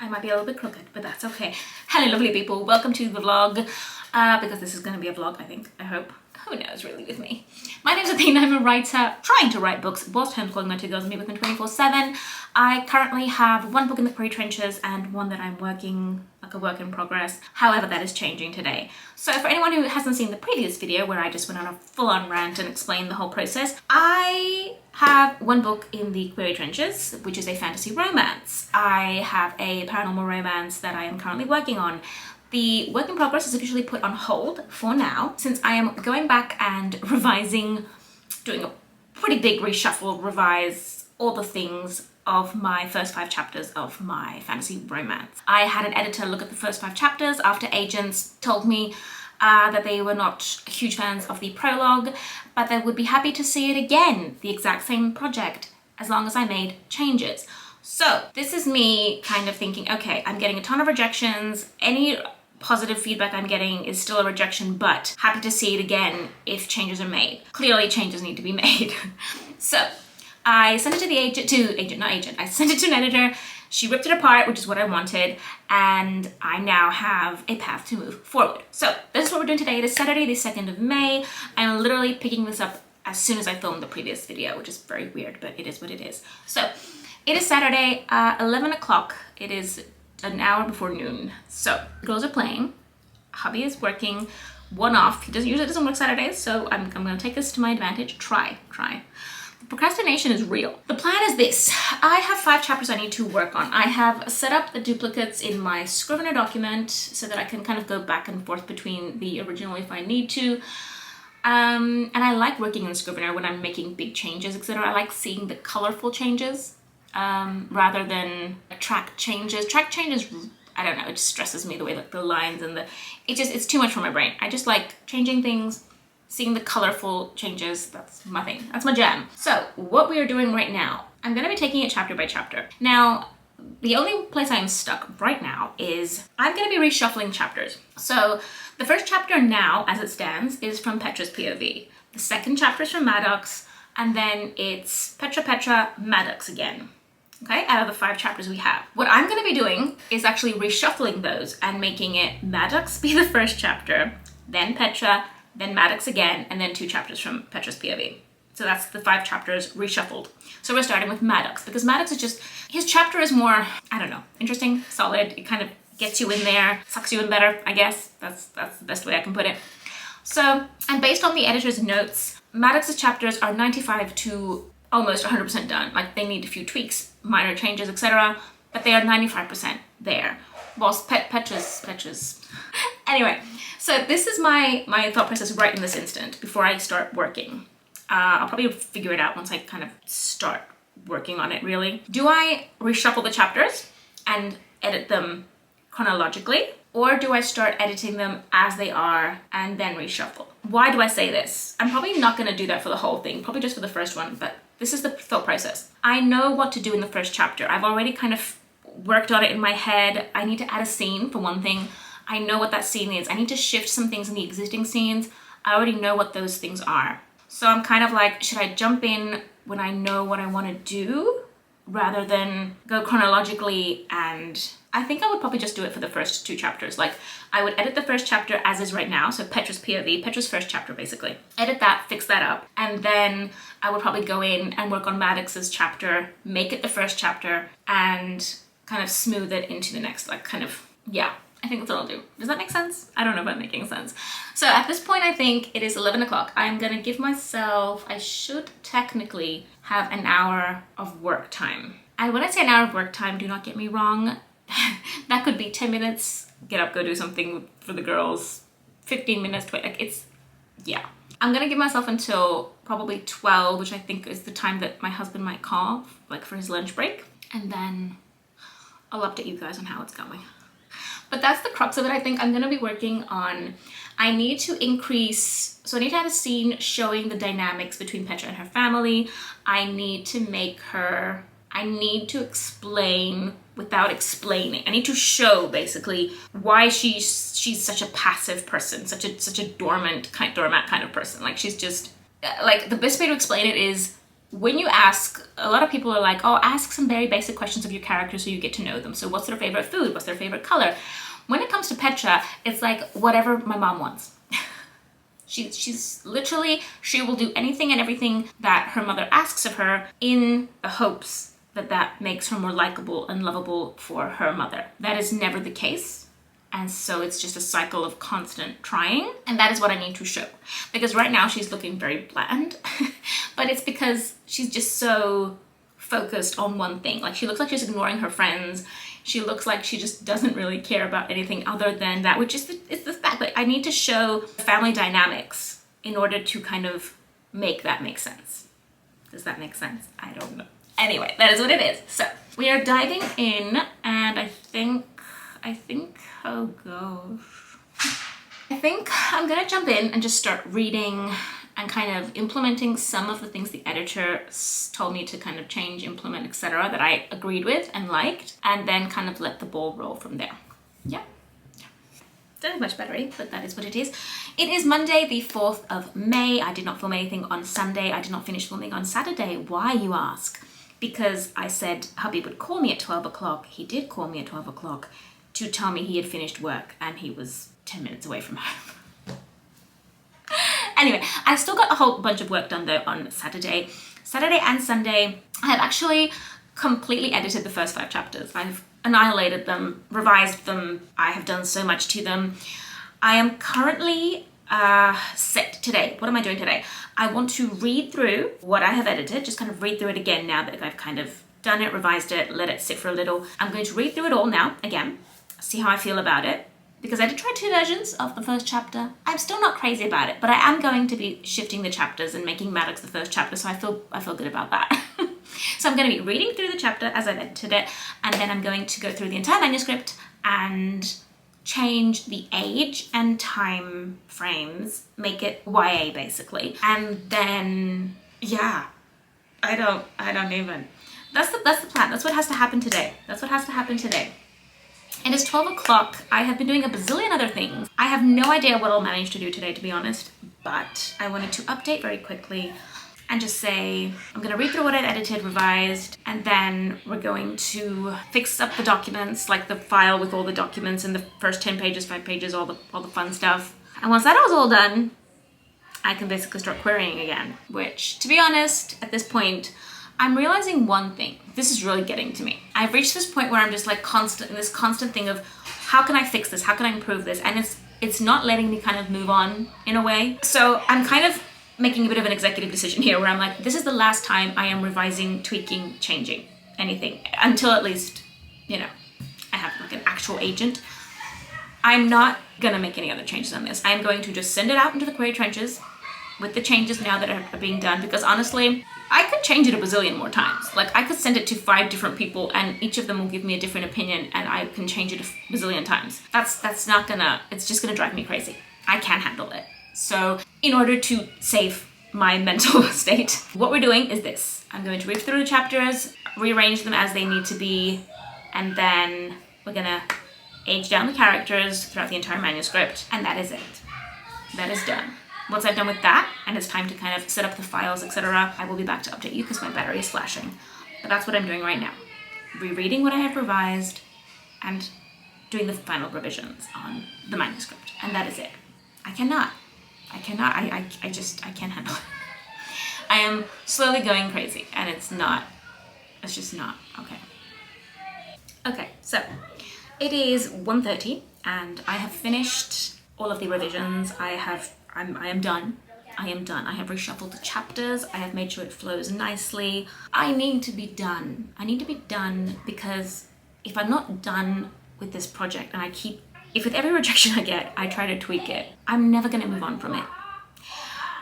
I might be a little bit crooked, but that's okay. Hello, lovely people. Welcome to the vlog, because this is going to be a vlog, I think, I hope. Who knows, really, with me. My name's Athena. I'm a writer trying to write books whilst homeschooling my two girls and me with them 24/7. I currently have one book in the pre-trenches and one that I'm working, like a work in progress. However, that is changing today. So for anyone who hasn't seen the previous video where I just went on a full-on rant and explained the whole process, I have one book in the query trenches, which is a fantasy romance. I have a paranormal romance that I am currently working on. The work in progress is officially put on hold for now, since I am going back and revising, doing a pretty big reshuffle, revise all the things of my first 5 chapters of my fantasy romance. I had an editor look at the first 5 chapters after agents told me that they were not huge fans of the prologue, but they would be happy to see it again, the exact same project, as long as I made changes. So this is me kind of thinking, okay, I'm getting a ton of rejections. Any positive feedback I'm getting is still a rejection, but happy to see it again if changes are made. Clearly changes need to be made. So I sent it to the I sent it to an editor. She ripped it apart, which is what I wanted, and I now have a path to move forward. So this is what we're doing today. It is Saturday, the 2nd of May. I'm literally picking this up as soon as I filmed the previous video, which is very weird, but it is what it is. So it is Saturday, 11 o'clock. It is an hour before noon. So the girls are playing, hubby is working one off. He usually doesn't work Saturdays, so I'm gonna take this to my advantage. Try. The procrastination is real. The plan is this. I have 5 chapters I need to work on. I have set up the duplicates in my Scrivener document so that I can kind of go back and forth between the original if I need to. And I like working in Scrivener when I'm making big changes, etc. I like seeing the colorful changes rather than track changes. Track changes, I don't know, it just stresses me the way like the lines and it's too much for my brain. I just like changing things, seeing the colorful changes. That's my thing, that's my jam. So what we are doing right now, I'm gonna be taking it chapter by chapter. Now, the only place I'm stuck right now is I'm gonna be reshuffling chapters. So the first chapter now, as it stands, is from Petra's POV. The second chapter is from Maddox, and then it's Petra, Maddox again. Okay, out of the 5 chapters we have. What I'm gonna be doing is actually reshuffling those and making it Maddox be the first chapter, then Petra, then Maddox again, and then 2 chapters from Petra's POV. So that's the 5 chapters reshuffled. So we're starting with Maddox, because Maddox is just, his chapter is more, I don't know, interesting, solid. It kind of gets you in there, sucks you in better, I guess. That's the best way I can put it. So, and based on the editor's notes, Maddox's chapters are 95 to almost 100% done. Like, they need a few tweaks, minor changes, etc., but they are 95% there. Whilst Petra's. Anyway, so this is my thought process right in this instant before I start working. I'll probably figure it out once I kind of start working on it, really. Do I reshuffle the chapters and edit them chronologically? Or do I start editing them as they are and then reshuffle? Why do I say this? I'm probably not gonna do that for the whole thing, probably just for the first one, but this is the thought process. I know what to do in the first chapter. I've already kind of worked on it in my head. I need to add a scene, for one thing. I know what that scene is. I need to shift some things in the existing scenes. I already know what those things are. So I'm kind of like, should I jump in when I know what I want to do rather than go chronologically? And I think I would probably just do it for the first 2 chapters. Like, I would edit the first chapter as is right now, so Petra's POV, Petra's first chapter basically. Edit that, fix that up, and then I would probably go in and work on Maddox's chapter, make it the first chapter, and kind of smooth it into the next, like, kind of, yeah. I think that's what I'll do. Does that make sense? I don't know if I'm making sense. So at this point, I think it is 11 o'clock. I'm gonna give myself, I should technically have an hour of work time. And when I say an hour of work time, do not get me wrong. That could be 10 minutes, get up, go do something for the girls, 15 minutes, 20, like it's, yeah. I'm gonna give myself until probably 12, which I think is the time that my husband might call, like for his lunch break. And then I'll update you guys on how it's going. But that's the crux of it. I think I'm gonna be working on, I need to increase, so I need to have a scene showing the dynamics between Petra and her family. I need to make her, I need to explain without explaining. I need to show basically why she's such a passive person, such a doormat kind of person. Like, she's just, like, the best way to explain it is when you ask, a lot of people are like, oh, ask some very basic questions of your character so you get to know them. So what's their favorite food? What's their favorite color? When it comes to Petra, it's like whatever my mom wants. She's literally, she will do anything and everything that her mother asks of her in the hopes that that makes her more likable and lovable for her mother. That is never the case. And so it's just a cycle of constant trying. And that is what I need to show. Because right now she's looking very bland, but it's because she's just so focused on one thing. Like she looks like she's ignoring her friends. She looks like she just doesn't really care about anything other than that, which is the fact that I need to show family dynamics in order to kind of make that make sense. Does that make sense? I don't know. Anyway, that is what it is. So we are diving in, and I think, oh gosh. I think I'm gonna jump in and just start reading and kind of implementing some of the things the editor told me to kind of change, implement, etc. that I agreed with and liked, and then kind of let the ball roll from there. Yeah. Don't have much battery, but that is what it is. It is Monday, the 4th of May. I did not film anything on Sunday. I did not finish filming on Saturday. Why, you ask? Because I said hubby would call me at 12 o'clock. He did call me at 12 o'clock to tell me he had finished work and he was 10 minutes away from home. Anyway, I still got a whole bunch of work done though on Saturday. Saturday and Sunday, I have actually completely edited the first 5 chapters. I've annihilated them, revised them. I have done so much to them. I am currently set today. What am I doing today? I want to read through what I have edited, just kind of read through it again now that I've kind of done it, revised it, let it sit for a little. I'm going to read through it all now again, see how I feel about it. Because I did try 2 versions of the first chapter. I'm still not crazy about it, but I am going to be shifting the chapters and making Maddox the first chapter, so I feel good about that. So I'm going to be reading through the chapter as I've edited it, and then I'm going to go through the entire manuscript and change the age and time frames, make it YA basically, and then yeah, I don't even. That's the plan. That's what has to happen today. That's what has to happen today. It is 12 o'clock. I have been doing a bazillion other things. I have no idea what I'll manage to do today, to be honest, but I wanted to update very quickly and just say, I'm gonna read through what I've edited, revised, and then we're going to fix up the documents, like the file with all the documents in the first 10 pages, 5 pages, all the fun stuff. And once that was all done, I can basically start querying again, which, to be honest, at this point, I'm realizing one thing. This is really getting to me. I've reached this point where I'm just like this constant thing of how can I fix this? How can I improve this? And it's not letting me kind of move on in a way. So I'm kind of making a bit of an executive decision here where I'm like, this is the last time I am revising, tweaking, changing anything until at least, you know, I have like an actual agent. I'm not gonna make any other changes on this. I'm going to just send it out into the query trenches with the changes now that are being done, because honestly, I could change it a bazillion more times. Like I could send it to 5 different people and each of them will give me a different opinion and I can change it a bazillion times. That's not gonna, it's just gonna drive me crazy. I can't handle it. So in order to save my mental state, what we're doing is this. I'm going to read through the chapters, rearrange them as they need to be, and then we're gonna age down the characters throughout the entire manuscript, and that is it. That is done. Once I've done with that, and it's time to kind of set up the files, etc., I will be back to update you because my battery is flashing. But that's what I'm doing right now. Rereading what I have revised and doing the final revisions on the manuscript. And that is it. I can't handle it. I am slowly going crazy and it's just not, okay. Okay, so it is 1:30 and I have finished all of the revisions. I am done. I have reshuffled the chapters. I have made sure it flows nicely. I need to be done. I need to be done because if I'm not done with this project and if with every rejection I get, I try to tweak it, I'm never gonna move on from it.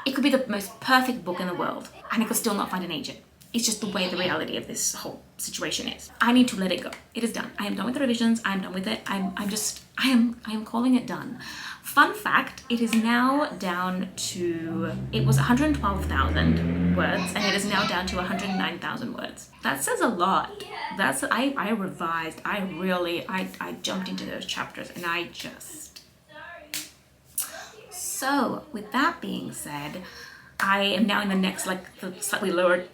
It could be the most perfect book in the world and I could still not find an agent. It's just the way the reality of this whole situation is. I need to let it go. It is done. I am done with the revisions. I am done with it. I am calling it done. Fun fact, it is now down to, it was 112,000 words and it is now down to 109,000 words. That says a lot. I revised, I jumped into those chapters and so with that being said, I am now in the next, like the slightly lower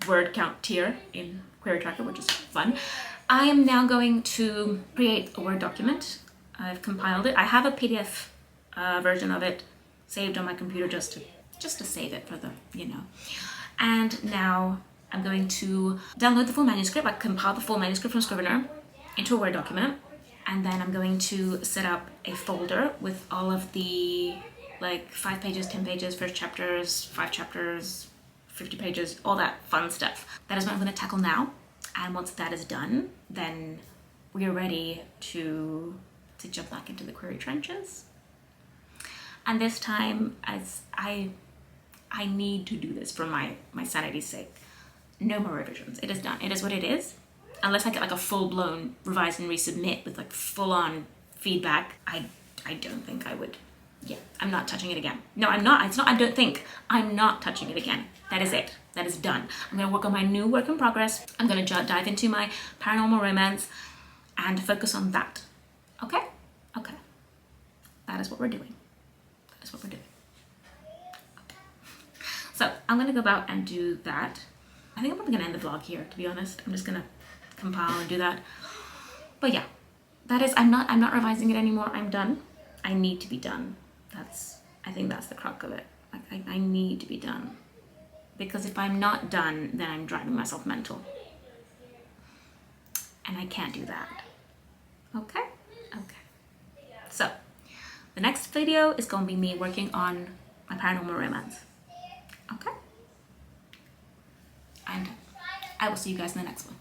word count tier in Query Tracker, which is fun. I am now going to create a Word document. I've compiled it. I have a PDF version of it saved on my computer just to save it for the, you know. And now I'm going to download the full manuscript, like compile the full manuscript from Scrivener into a Word document. And then I'm going to set up a folder with all of the like 5 pages, 10 pages, first chapters, 5 chapters, 50 pages, all that fun stuff. That is what I'm going to tackle now. And once that is done, then we are ready to jump back into the query trenches. And this time, as I need to do this for my sanity's sake. No more revisions. It is done. It is what it is. Unless I get like a full-blown revise and resubmit with like full-on feedback, I don't think I would. Yeah, I'm not touching it again. No, I'm not. It's not, I don't think. I'm not touching it again. That is it. That is done. I'm going to work on my new work in progress. I'm going to dive into my paranormal romance and focus on that. Okay? Okay. That is what we're doing. That is what we're doing. Okay. So I'm going to go about and do that. I think I'm probably going to end the vlog here, to be honest. I'm just going to compile and do that. But yeah, that is, I'm not revising it anymore. I'm done. I need to be done. I think that's the crux of it. Like, I need to be done. Because if I'm not done, then I'm driving myself mental. And I can't do that. Okay? Okay. So, the next video is going to be me working on my paranormal romance. Okay? And I will see you guys in the next one.